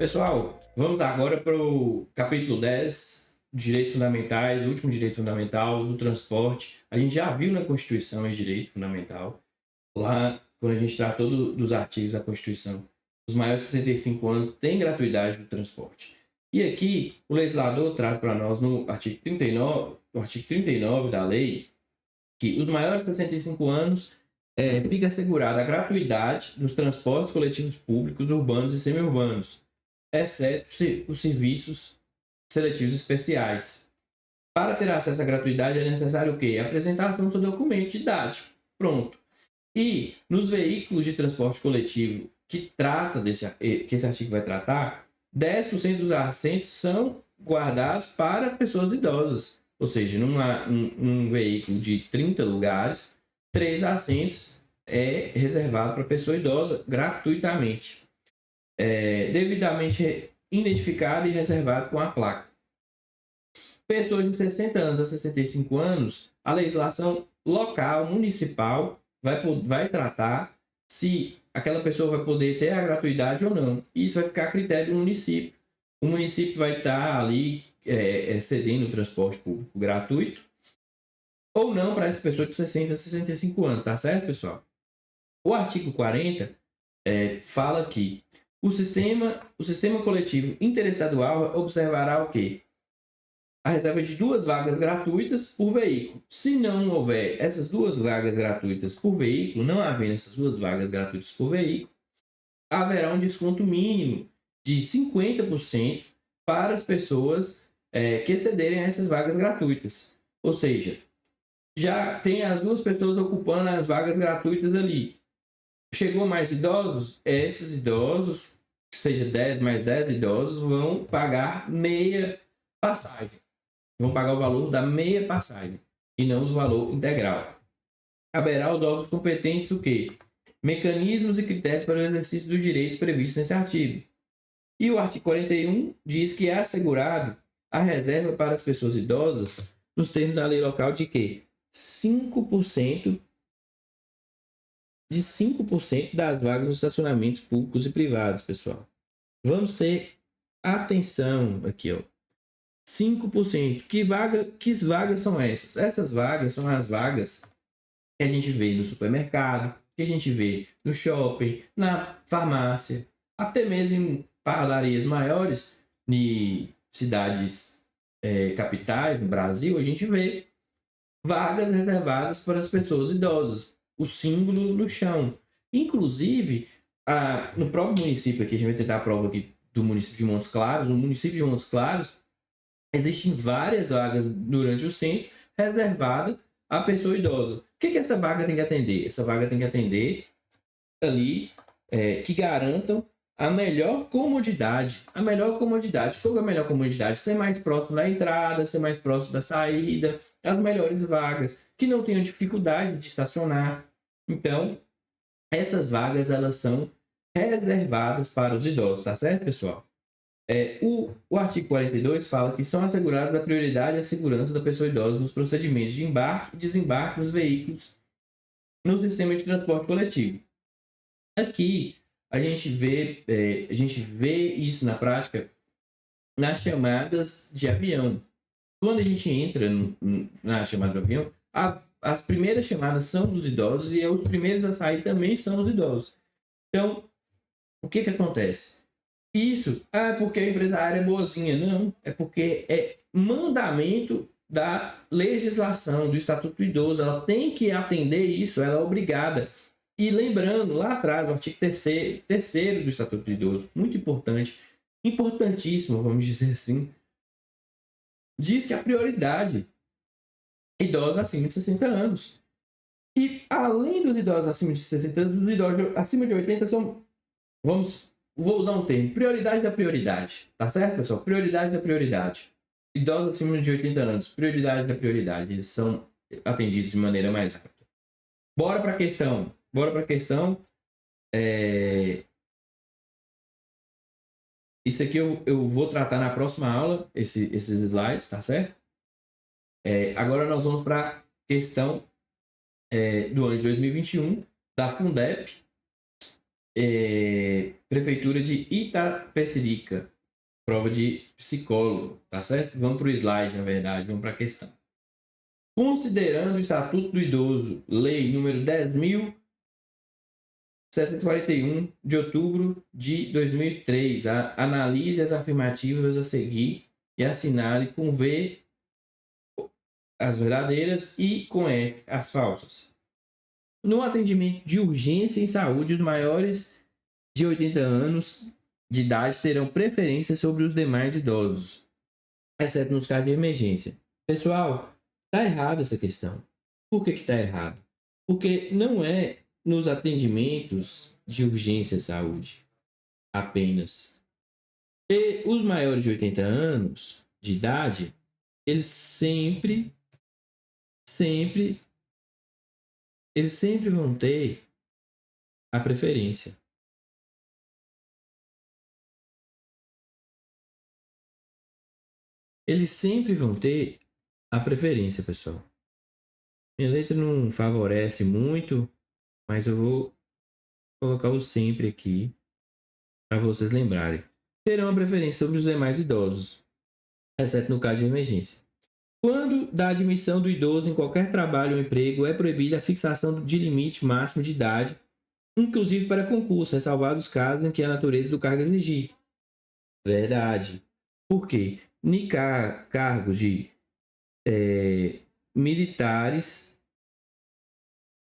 Pessoal, vamos agora para o capítulo 10, Direitos Fundamentais, o último direito fundamental do transporte. A gente já viu na Constituição em direito fundamental, lá quando a gente tratou dos artigos da Constituição, os maiores de 65 anos têm gratuidade do transporte. E aqui o legislador traz para nós no artigo 39 da lei que os maiores de 65 anos fica assegurada a gratuidade nos transportes coletivos públicos urbanos e semiurbanos, exceto os serviços seletivos especiais. Para ter acesso à gratuidade é necessário o quê? A apresentação do seu documento de idade. Pronto. E nos veículos de transporte coletivo que esse artigo vai tratar, 10% dos assentos são guardados para pessoas idosas. Ou seja, num veículo de 30 lugares, 3 assentos é reservado para pessoa idosa gratuitamente. Devidamente identificado e reservado com a placa. Pessoas de 60 anos a 65 anos, a legislação local, municipal, vai tratar se aquela pessoa vai poder ter a gratuidade ou não. Isso vai ficar a critério do município. O município vai estar ali cedendo o transporte público gratuito ou não para essa pessoa de 60 a 65 anos, tá certo, pessoal? O artigo 40 fala que o sistema coletivo interestadual observará o quê? A reserva de 2 vagas gratuitas por veículo. Se não houver essas 2 vagas gratuitas por veículo, não havendo essas 2 vagas gratuitas por veículo, haverá um desconto mínimo de 50% para as pessoas que excederem essas vagas gratuitas. Ou seja, já tem as 2 pessoas ocupando as vagas gratuitas ali. Chegou mais idosos, esses idosos, seja 10 mais 10 idosos, vão pagar meia passagem. Vão pagar o valor da meia passagem e não do valor integral. Caberá aos órgãos competentes o quê? Mecanismos e critérios para o exercício dos direitos previstos nesse artigo. E o artigo 41 diz que é assegurado a reserva para as pessoas idosas nos termos da lei local de quê? 5% das vagas nos estacionamentos públicos e privados, pessoal. Vamos ter atenção aqui, ó. 5%. Que vagas são essas? Essas vagas são as vagas que a gente vê no supermercado, que a gente vê no shopping, na farmácia, até mesmo em padarias maiores, em cidades capitais no Brasil, a gente vê vagas reservadas para as pessoas idosas, o símbolo no chão. Inclusive, no próprio município aqui, a gente vai tentar a prova aqui do município de Montes Claros, no município de Montes Claros, existem várias vagas durante o centro reservadas à pessoa idosa. O que essa vaga tem que atender? Essa vaga tem que atender ali que garantam a melhor comodidade. A melhor comodidade. Qual é a melhor comodidade? Ser mais próximo da entrada, ser mais próximo da saída, as melhores vagas, que não tenham dificuldade de estacionar. Então, essas vagas elas são reservadas para os idosos, tá certo, pessoal? O artigo 42 fala que são asseguradas a prioridade e a segurança da pessoa idosa nos procedimentos de embarque e desembarque nos veículos no sistema de transporte coletivo. Aqui a gente vê isso na prática nas chamadas de avião. Quando a gente entra na chamada de avião, as primeiras chamadas são dos idosos e os primeiros a sair também são os idosos. Então, o que acontece? Isso é porque a empresária é boazinha. Não, é porque é mandamento da legislação, do Estatuto do Idoso. Ela tem que atender isso, ela é obrigada. E lembrando, lá atrás, o artigo 3º do Estatuto do Idoso, muito importante, importantíssimo, vamos dizer assim, diz que a prioridade é idosos acima de 60 anos. E além dos idosos acima de 60 anos, os idosos acima de 80 são, vou usar um termo, prioridade da prioridade. Tá certo, pessoal? Prioridade da prioridade. Idosos acima de 80 anos, prioridade da prioridade. Eles são atendidos de maneira mais rápida. Bora para a questão. Isso aqui eu vou tratar na próxima aula, esses slides, tá certo? Agora nós vamos para a questão do ano de 2021, da Fundep, Prefeitura de Itapecerica. Prova de psicólogo, tá certo? Vamos para o slide, na verdade, vamos para a questão. Considerando o Estatuto do Idoso, Lei número 10.741, de outubro de 2003, analise as afirmativas a seguir e assinale com V as verdadeiras e com F as falsas. No atendimento de urgência em saúde, os maiores de 80 anos de idade terão preferência sobre os demais idosos, exceto nos casos de emergência. Pessoal, está errada essa questão. Por que está errado? Porque não é nos atendimentos de urgência à saúde apenas. E os maiores de 80 anos de idade, eles sempre vão ter a preferência. Eles sempre vão ter a preferência, pessoal. Minha letra não favorece muito, mas eu vou colocar o sempre aqui para vocês lembrarem. Terão a preferência sobre os demais idosos, exceto no caso de emergência. Quando da admissão do idoso em qualquer trabalho ou emprego, é proibida a fixação de limite máximo de idade, inclusive para concurso, ressalvados os casos em que a natureza do cargo exigir. Verdade. Por quê? Em cargos de militares,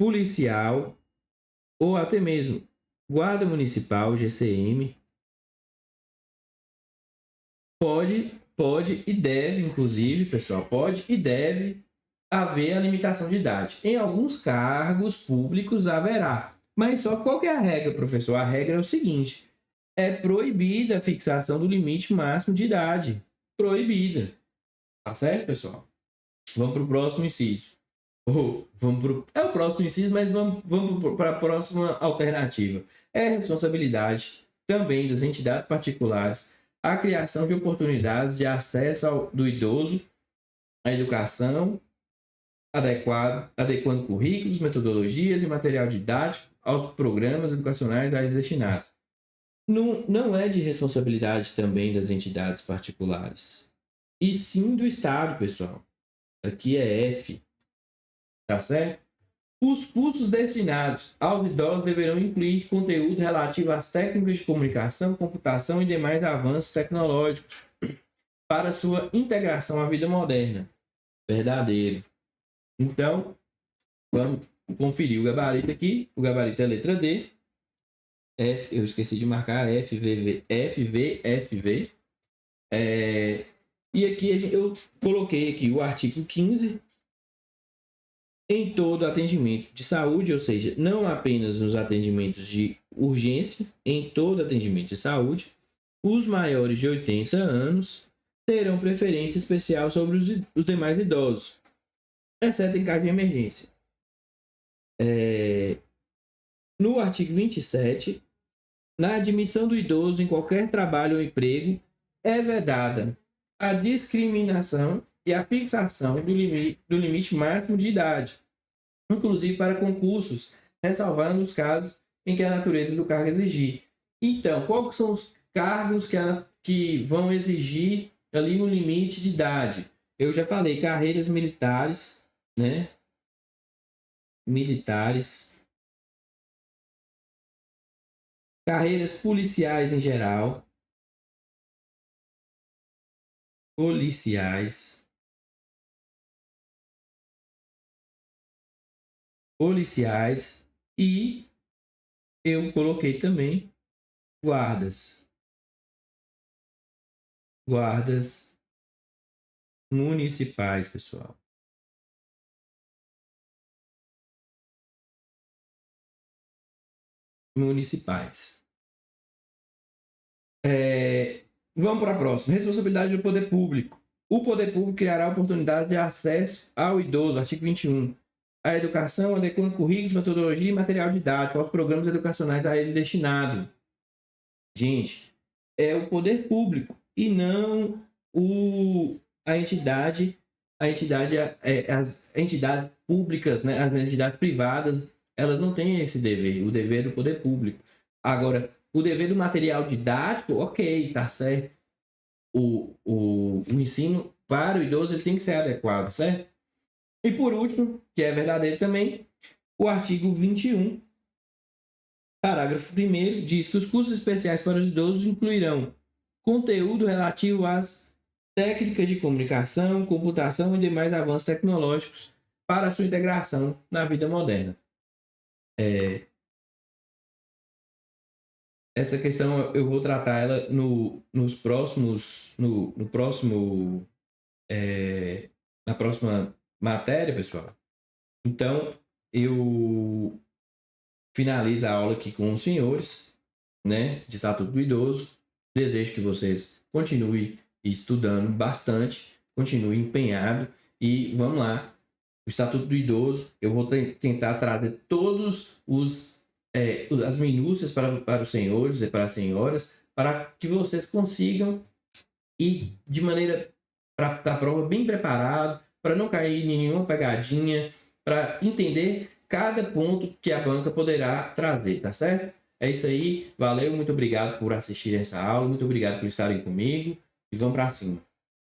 policial ou até mesmo guarda municipal, GCM, pode e deve, inclusive, pessoal, pode e deve haver a limitação de idade. Em alguns cargos públicos haverá. Mas só qual que é a regra, professor? A regra é o seguinte: é proibida a fixação do limite máximo de idade. Proibida. Tá certo, pessoal? Vamos para o próximo inciso. É o próximo inciso, mas vamos para a próxima alternativa. É responsabilidade também das entidades particulares a criação de oportunidades de acesso do idoso à educação adequando currículos, metodologias e material didático aos programas educacionais a eles destinados. Não é de responsabilidade também das entidades particulares, e sim do Estado, pessoal. Aqui é F, tá certo? Os cursos destinados aos idosos deverão incluir conteúdo relativo às técnicas de comunicação, computação e demais avanços tecnológicos para sua integração à vida moderna. Verdadeiro. Então, vamos conferir o gabarito aqui. O gabarito é a letra D. F, eu esqueci de marcar FV. E aqui eu coloquei aqui o artigo 15. Em todo atendimento de saúde, ou seja, não apenas nos atendimentos de urgência, em todo atendimento de saúde, os maiores de 80 anos terão preferência especial sobre os demais idosos, exceto em caso de emergência. No artigo 27, na admissão do idoso em qualquer trabalho ou emprego, é vedada a discriminação e a fixação do limite máximo de idade, inclusive para concursos, ressalvando os casos em que a natureza do cargo exigir. Então, quais são os cargos que vão exigir ali um limite de idade? Eu já falei, carreiras militares, né? Carreiras policiais em geral, policiais, e eu coloquei também guardas municipais, pessoal. Municipais. Vamos para a próxima. Responsabilidade do poder público. O poder público criará oportunidades de acesso ao idoso, artigo 21. A educação, adequando currículos, metodologia e material didático aos programas educacionais a ele destinado. Gente, é o poder público e não a entidade, as entidades públicas, né? As entidades privadas, elas não têm esse dever. O dever é do poder público. Agora, o dever do material didático, ok, tá certo. O ensino para o idoso ele tem que ser adequado, certo? E por último, que é verdadeiro também, o artigo 21, parágrafo 1º, diz que os cursos especiais para os idosos incluirão conteúdo relativo às técnicas de comunicação, computação e demais avanços tecnológicos para a sua integração na vida moderna. Essa questão eu vou tratar ela na próxima matéria, pessoal. Então, eu finalizo a aula aqui com os senhores, né, de Estatuto do Idoso. Desejo que vocês continuem estudando bastante, continuem empenhado e vamos lá. O Estatuto do Idoso, eu vou tentar trazer todos as minúcias para os senhores e para as senhoras, para que vocês consigam ir de maneira para a prova bem preparado, para não cair em nenhuma pegadinha, para entender cada ponto que a banca poderá trazer, tá certo? É isso aí, valeu, muito obrigado por assistir essa aula, muito obrigado por estarem comigo e vamos para cima.